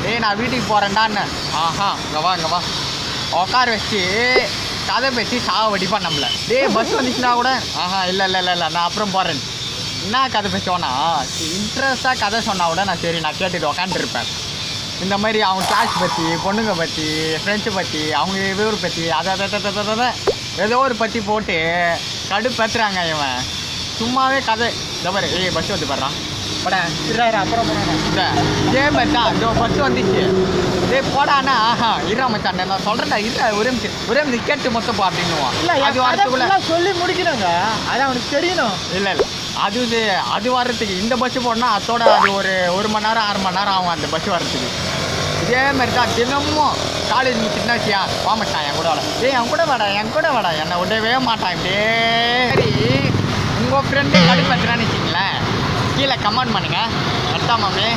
டேய் நான் வீட்டுக்கு போகிறேன்டான்னு. ஆஹா இங்கே வா உட்கார வச்சு கதை பேசி சாவடிப்பான் நம்மளை. டேய் பஸ் வந்துச்சுன்னா கூட ஆஹா இல்லை நான் அப்புறம் போகிறேன். என்ன கதை பேசுவோன்னா இன்ட்ரெஸ்ட்டாக கதை சொன்னால் கூட நான் சரி நான் கேட்டுட்டு உக்காந்துருப்பேன். இந்த மாதிரி அவங்க கிளாஸ் பற்றி, பொண்ணுங்க பற்றி, ஃப்ரெண்ட்ஸு பற்றி, அவங்க இவர் பற்றி அதை ஏதோ ஒரு பற்றி போட்டு கடுப்பேற்றுறாங்க இவன். சும்மாவே கதை இந்த மாதிரி பஸ் வந்து பாடுறான் படா இருறாரு அப்புறம் போகிறேன். இதே மாதிரி தான் இந்த பஸ் வந்துச்சு. போடானா ஆஹா இருறா மச்சான் நான் சொல்கிறேன்டா இருறா ஒரே நிமிஷம் கேட்டு மொத்தம் போ அப்படின்னுவான். இல்லை அது வரத்துக்குள்ள சொல்லி முடிக்கணுங்க, அது அவனுக்கு தெரியணும். இல்லை அது வர்றதுக்கு இந்த பஸ்ஸு போனால் அதோட அது ஒரு மணி நேரம் 6 மணி நேரம் ஆகும் அந்த பஸ் வர்றதுக்கு. இதே மாதிரி தான் தினமும் காலேஜ் முடிச்சுட்டுனா வச்சியா வா மச்சான் என் கூட வாடா, என் கூட வாடா என்னை விடவே மாட்டான். இப்படியே சரி உங்கள் ஃப்ரெண்டு கடுப்பேற்றுறான்னு வச்சிங்களேன், கீழே கமெண்ட் பண்ணுங்கள். அர்த்தா மாமே.